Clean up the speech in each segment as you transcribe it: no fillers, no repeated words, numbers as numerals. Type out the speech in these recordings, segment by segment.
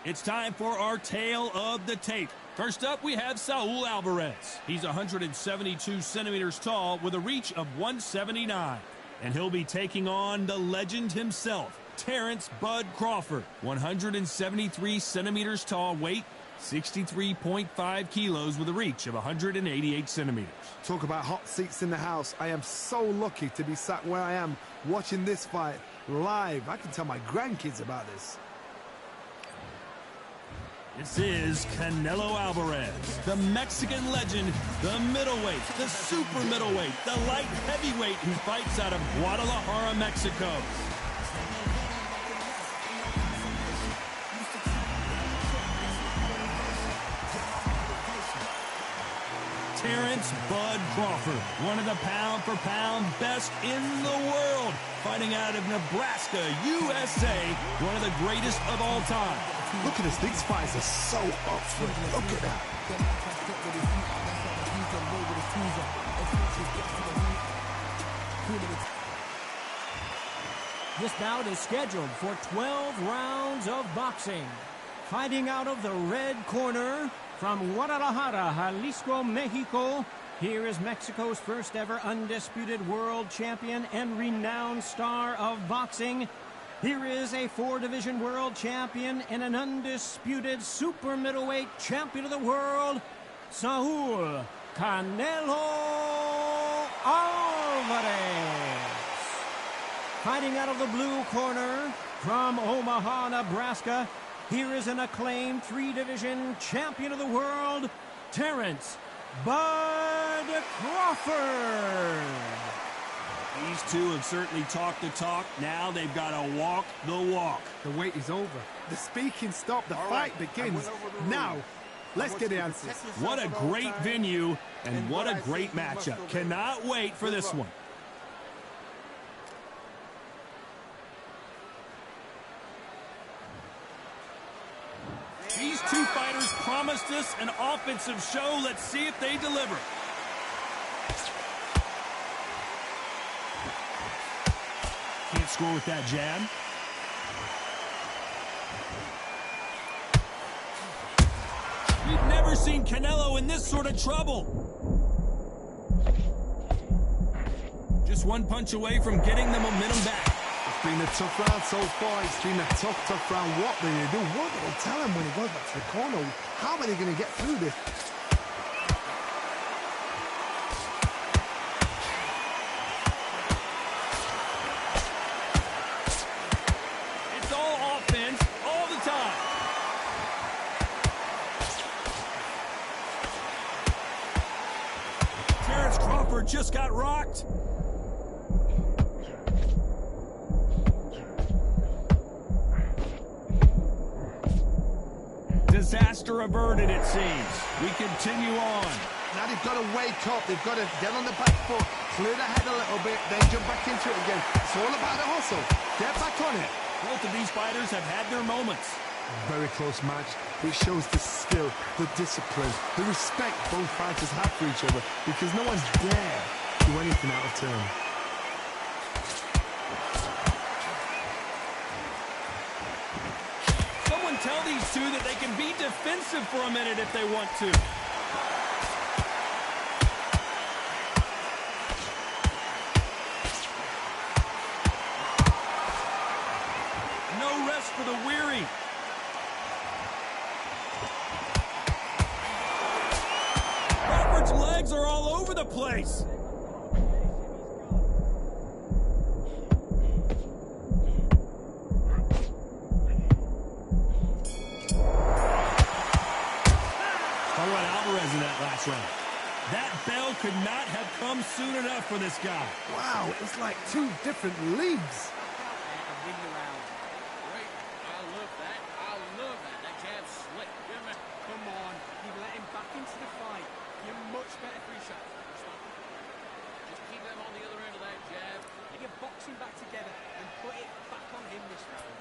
It's time for our tale of the tape. First up, we have Saul Álvarez. He's 172 centimeters tall with a reach of 179. And he'll be taking on the legend himself, Terrence Bud Crawford. 173 centimeters tall, weight 63.5 kilos with a reach of 188 centimeters. Talk about hot seats in the house. I am so lucky to be sat where I am watching this fight live. I can tell my grandkids about this. This is Canelo Álvarez, the Mexican legend, the middleweight, the super middleweight, the light heavyweight who fights out of Guadalajara, Mexico. Terrence Bud Crawford, one of the pound-for-pound best in the world, fighting out of Nebraska, USA, one of the greatest of all time. Look at this, these fights are so up for it. Look at that. This bout is scheduled for 12 rounds of boxing. Fighting out of the red corner, from Guadalajara, Jalisco, Mexico, here is Mexico's first ever undisputed world champion and renowned star of boxing. Here is a 4-division world champion and an undisputed super middleweight champion of the world, Saul Canelo Álvarez. Fighting out of the blue corner, from Omaha, Nebraska, here is an acclaimed 3-division champion of the world, Terrence Bud Crawford. These two have certainly talked the talk. Now they've got to walk the walk. The wait is over. The speaking stopped. The fight begins. Now, let's get the answers. What a great venue and what a great matchup. Cannot wait for this one. These two fighters promised us an offensive show. Let's see if they deliver. Can't score with that jab. We've never seen Canelo in this sort of trouble. Just one punch away from getting the momentum back. It's been a tough round so far. It's been a tough round. What are they going to do? What do they tell him when he goes back to the corner? How are they going to get through this? It's all offense all the time. Terrence Crawford just got rocked. Disaster averted, it seems. We continue on. Now they've got to wake up. They've got to get on the back foot, clear the head a little bit, then jump back into it again. It's all about the hustle. Get back on it. Both of these fighters have had their moments. Very close match. It shows the skill, the discipline, the respect both fighters have for each other, because no one's dare do anything out of turn. Tell these two that they can be defensive for a minute if they want to. No rest for the weary. Crawford's legs are all over the place. Álvarez in that last round. That bell could not have come soon enough for this guy. Wow, it's like two different leagues. Come on, you let him back into the fight. You're much better for your shot. Just keep them on the other end of that jab. Get your boxing back together and put it back on him this round.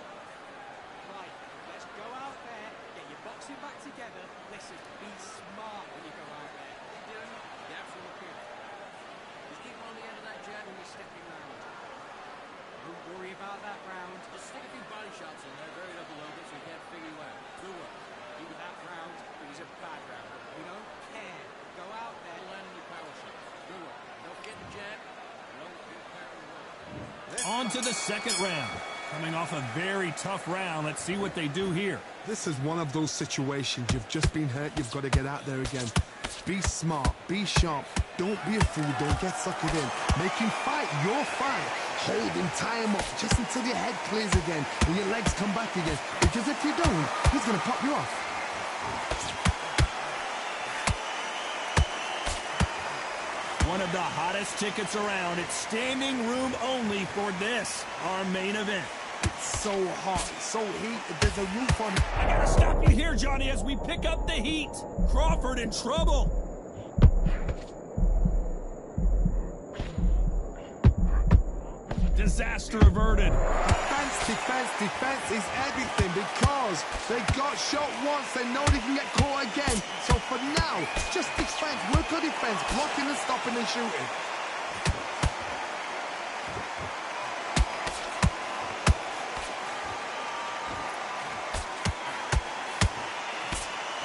Right, let's go out there, get your boxing back together. Listen, be smart when you go out there. You know, you absolutely can. Just keep them on the end of that jab when you're stepping around. Don't worry about that round. Just stick a few body shots in there, bury it up a little bit so you can't figure you out. Do On to the second round. Coming off a very tough round. Let's see what they do here. This is one of those situations. You've just been hurt. You've got to get out there again. Be smart. Be sharp. Don't be a fool. Don't get suckered in. Make him fight your fight. Hold him, tie him up, just until your head clears again and your legs come back again. Because if you don't, he's going to pop you off. One of the hottest tickets around. It's standing room only for this, our main event. It's so hot, so heated. There's a roof on it. I gotta stop you here, Johnny, as we pick up the heat. Crawford in trouble. Disaster averted. Defense is everything because they got shot once. They know they can get caught again. So for now, just defense. Work on defense. Blocking and stopping and shooting.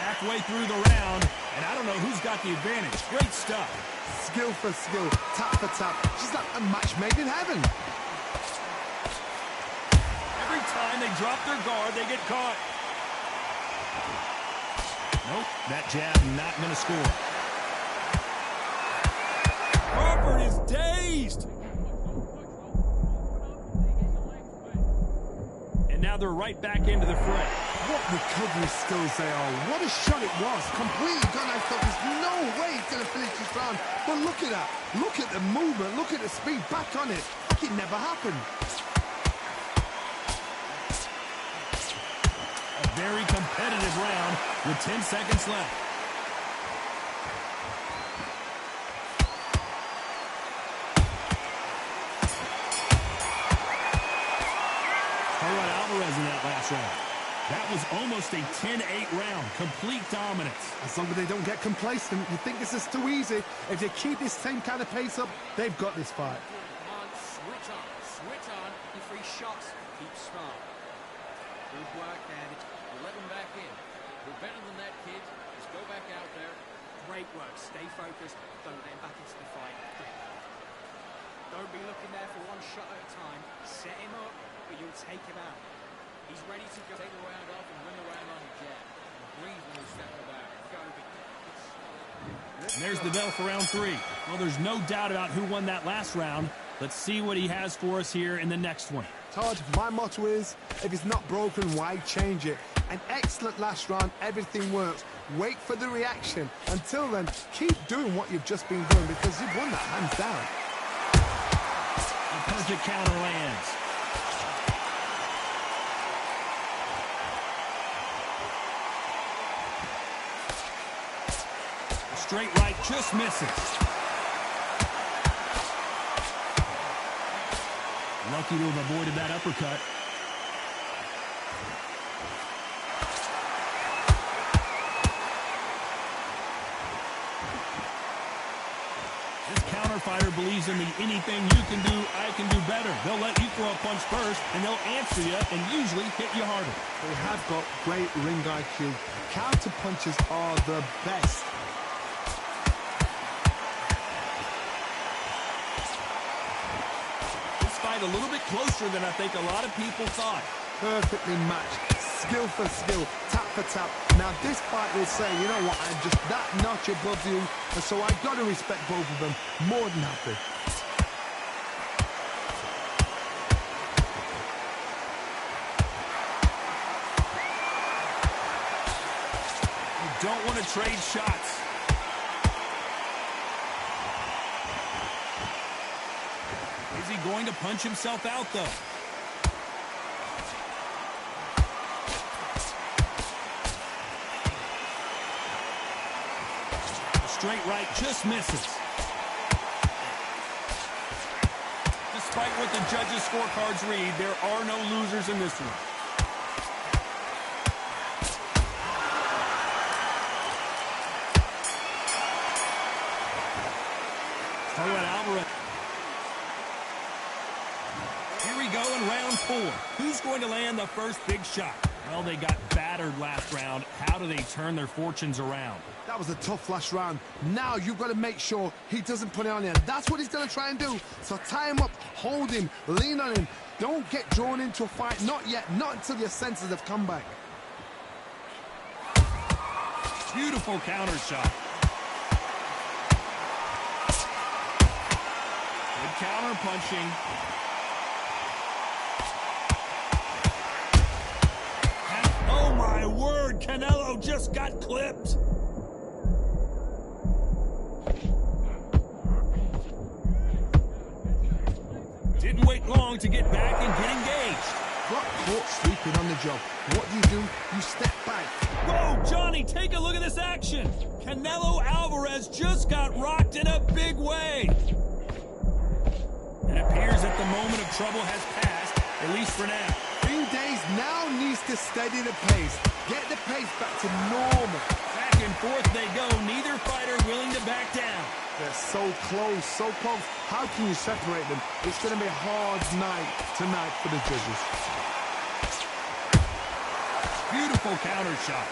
Halfway through the round, and I don't know who's got the advantage. Great stuff. Skill for skill, tap for tap. Just like a match made in heaven. Every time they drop their guard, they get caught. Nope, that jab not going to score. Crawford is dazed. And now they're right back into the fray. What recovery skills they are. What a shot it was. Completely gone. I thought there's no way he's going to finish this round. But look at that. Look at the movement. Look at the speed. Back on it. Like it never happened. A very competitive round with 10 seconds left. Álvarez in that last round. That was almost a 10-8 round. Complete dominance. As long as they don't get complacent, you think this is too easy. If they keep this same kind of pace up, they've got this fight. Come on, switch on. Switch on. Your free shots. Keep smart. Good work, and you let them back in. You're better than that, kid. Just go back out there. Great work. Stay focused. Don't let him back into the fight. Don't be looking there for one shot at a time. Set him up, but you'll take him out. He's ready to go. Take the round off and win the round on a jab. Breathe when you step about it. Go. And there's the bell for round 3. Well, there's no doubt about who won that last round. Let's see what he has for us here in the next one. Todd, my motto is, if it's not broken, why change it? An excellent last round. Everything works. Wait for the reaction. Until then, keep doing what you've just been doing because you've won that hands down. A perfect counter lands. Straight right just misses. Lucky to have avoided that uppercut. This counter fighter believes in the anything you can do, I can do better. They'll let you throw a punch first, and they'll answer you and usually hit you harder. They have got great ring IQ. Counter punches are the best. A little bit closer than I think a lot of people thought. Perfectly matched. Skill for skill. Tap for tap. Now this fight will say, you know what, I'm just that notch above you, and so I've got to respect both of them. More than happy. You don't want to trade shots. Is he going to punch himself out, though? A straight right just misses. Despite what the judges' scorecards read, there are no losers in this one. Talk about Álvarez. Here we go in round 4. Who's going to land the first big shot? Well, they got battered last round. How do they turn their fortunes around? That was a tough last round. Now you've got to make sure he doesn't put it on you. That's what he's going to try and do. So tie him up, hold him, lean on him. Don't get drawn into a fight. Not yet. Not until your senses have come back. Beautiful counter shot. Good counter punching. Oh my word, Canelo just got clipped. Didn't wait long to get back and get engaged. Got caught sleeping on the job. What do? You step back. Whoa, Johnny, take a look at this action. Canelo Álvarez just got rocked in a big way. It appears that the moment of trouble has passed, at least for now. Days now needs to steady the pace. Get the pace back to normal. Back and forth they go. Neither fighter willing to back down. They're so close, so close. How can you separate them? It's going to be a hard night tonight for the judges. Beautiful counter shot.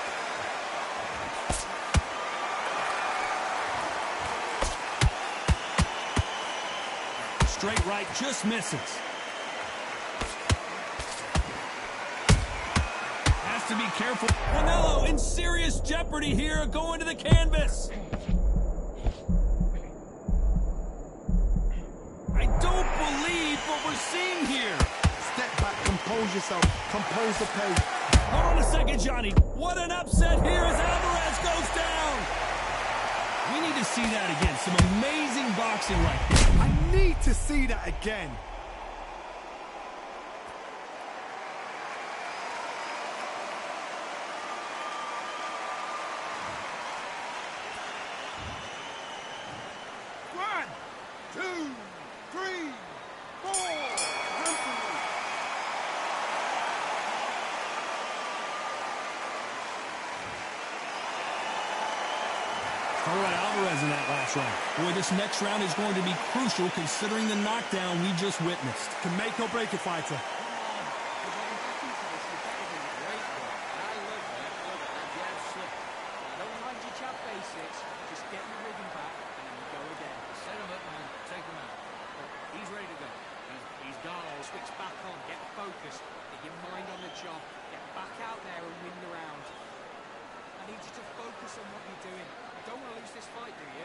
Straight right just misses. Has to be careful. Canelo in serious jeopardy here, going to the canvas. I don't believe what we're seeing here. Step back, compose yourself, compose the pace. Hold on a second, Johnny. What an upset here as Álvarez goes down. We need to see that again. Some amazing boxing like this. I need to see that again. One, two, three, four. All right, Álvarez in that last round. Boy, this next round is going to be crucial considering the knockdown we just witnessed. Can make or break a fighter. I need you to focus on what you're doing. You don't want to lose this fight, do you?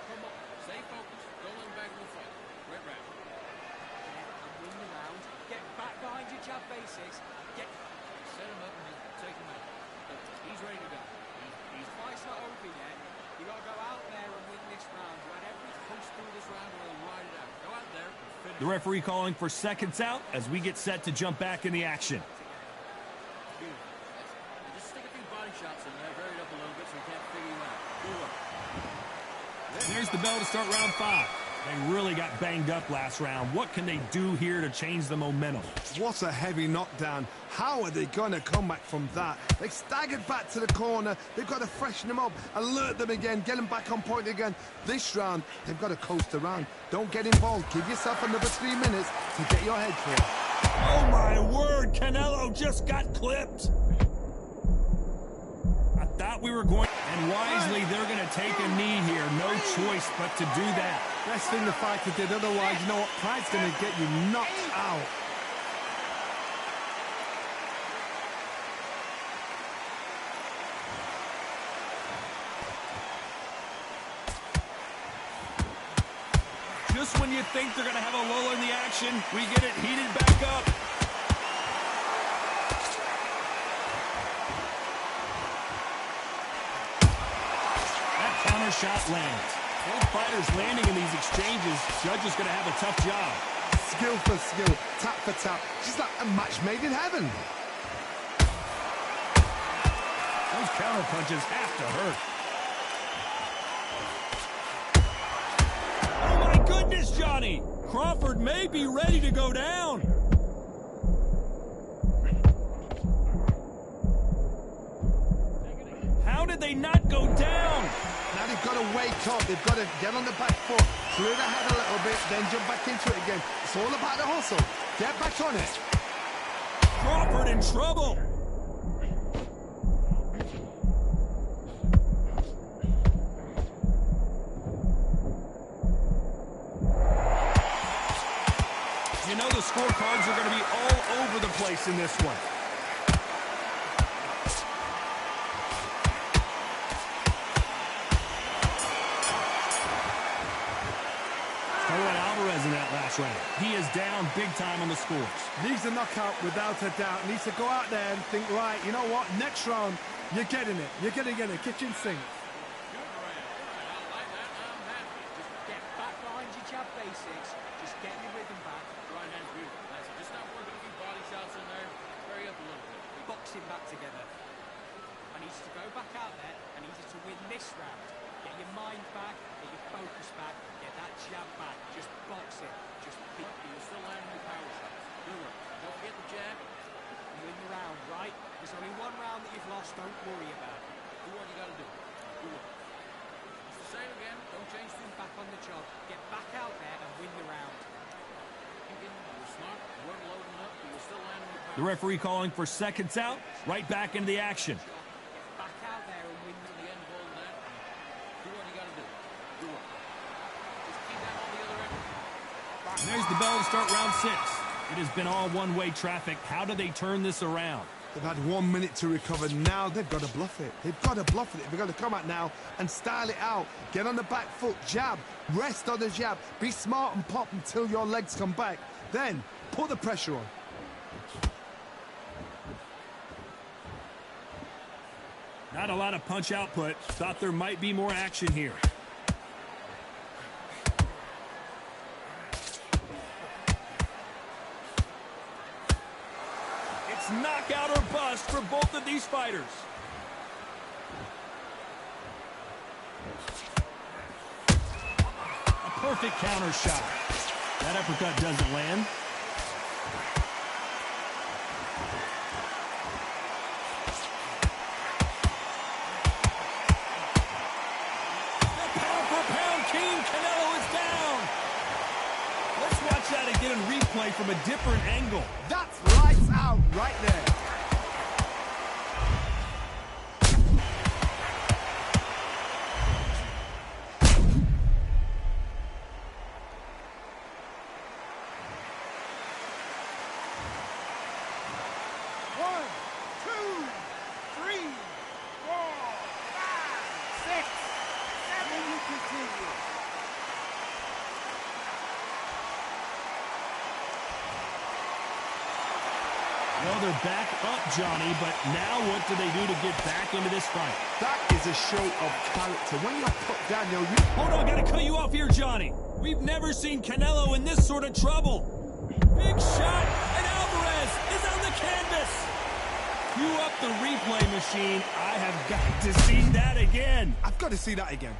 Come on, stay focused. Don't let him back in the fight. Right round. And win the round. Get back behind your jab basics. Set him up and then take him out. He's ready to go. His fight's not over yet. You got to go out there and win this round. You had every push through this round and then ride it out. Go out there and finish. The referee calling for seconds out as we get set to jump back in the action. Shots in there, buried up a little bit so we can't figure you out. Good work. There's the bell to start round 5. They really got banged up last round. What can they do here to change the momentum? What a heavy knockdown. How are they going to come back from that? They staggered back to the corner. They've got to freshen them up, alert them again, get them back on point again. This round, they've got to coast around. Don't get involved. Give yourself another 3 minutes to get your head clear. Oh, my word. Canelo just got clipped. I thought we were going, and wisely, they're going to take a knee here. No choice but to do that. Best thing the fighter did, otherwise, you know what? Pride's going to get you knocked out. Just when you think they're going to have a lull in the action, we get it heated back up. Counter shot lands. Both fighters landing in these exchanges. Judge is going to have a tough job. Skill for skill, tap for tap. Just like a match made in heaven. Those counter punches have to hurt. Oh my goodness, Johnny! Crawford may be ready to go down. How did they not go down? Now they've got to wake up. They've got to get on the back foot, clear the head a little bit, then jump back into it again. It's all about the hustle. Get back on it. Crawford in trouble. pace in this one. Álvarez in that last round. He is down big time on the scores. Needs a knockout without a doubt. Needs to go out there and think, right, you know what? Next round, you're getting it. You're going to get a kitchen sink. Get back behind your jab basics. Just get your rhythm back. Right hand's beautiful. That's it. Just not working a few body shots in there. Hurry up a little bit. Boxing back together. I need you to go back out there. I need you to win this round. Get your mind back. Get your focus back. Get that jab back. Just box it. Just beat it. You're still landing the power shots. Good work. Don't forget the jab. Win the round, right? There's only one round that you've lost. Don't worry about it. Do what you got to do. Good work. It's the same again. Don't change things. Back on the job. Get back out there and win the round. You're smart. You weren't loading up, but you're still landing the power. The referee calling for seconds out. Right back into the action. Get back out there and win The end goal of that. Do what you got to do. Good work. Just keep that on the other end. And there's the bell to start round 6. It has been all one-way traffic. How do they turn this around? They've had 1 minute to recover. Now they've got to bluff it. They've got to bluff it. They've got to come out now and style it out. Get on the back foot, jab, rest on the jab. Be smart and pop until your legs come back. Then put the pressure on. Not a lot of punch output. Thought there might be more action here. It's knockout or bust for both of these fighters. A perfect counter shot. That uppercut doesn't land. Canelo is down. Let's watch that again in replay from a different angle. That's lights out right there. Well, they're back up, Johnny, but now what do they do to get back into this fight? That is a show of character. When you're put down, you... Hold on, gotta cut you off here, Johnny. We've never seen Canelo in this sort of trouble. Big shot, and Álvarez is on the canvas. Cue up the replay machine. I have got to see that again. I've got to see that again.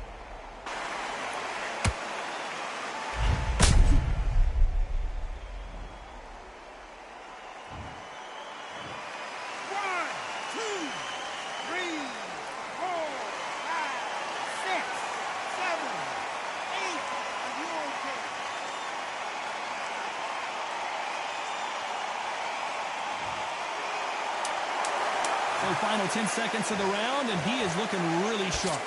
So final 10 seconds of the round, and he is looking really sharp.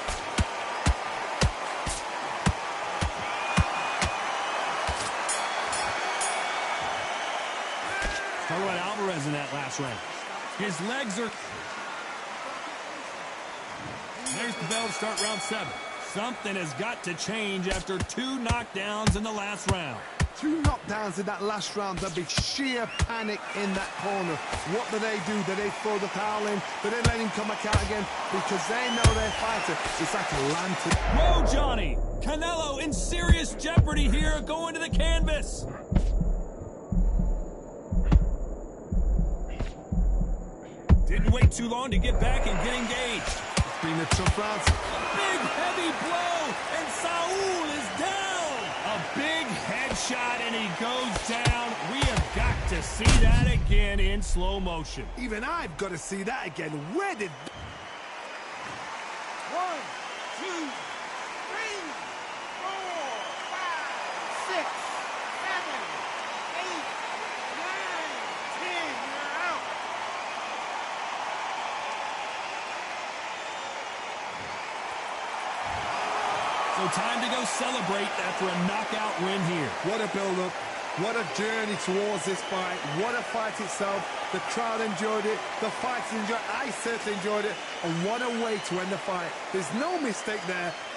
Talk about Álvarez in that last round. His legs are... There's the bell to start round 7. Something has got to change after 2 knockdowns in the last round. 2 knockdowns in that last round. There'll be sheer panic in that corner. What do? Do they throw the towel in? Do they let him come back out again? Because they know their fighter is like a lantern. Whoa, Johnny! Canelo in serious jeopardy here, going to the canvas. Didn't wait too long to get back and get engaged. It's been a tough round. A big, heavy blow, and Saul is down. A big headshot, and he goes down. We have got to see that again in slow motion. Even I've got to see that again. Where did... 1, 2, 3, 4, 5, 6, 7, 8, 9, 10. You're out. So time to go celebrate after a knockout win here. What a build-up. What a journey towards this fight. What a fight itself. The crowd enjoyed it. The fighters enjoyed it. I certainly enjoyed it. And what a way to end the fight. There's no mistake there.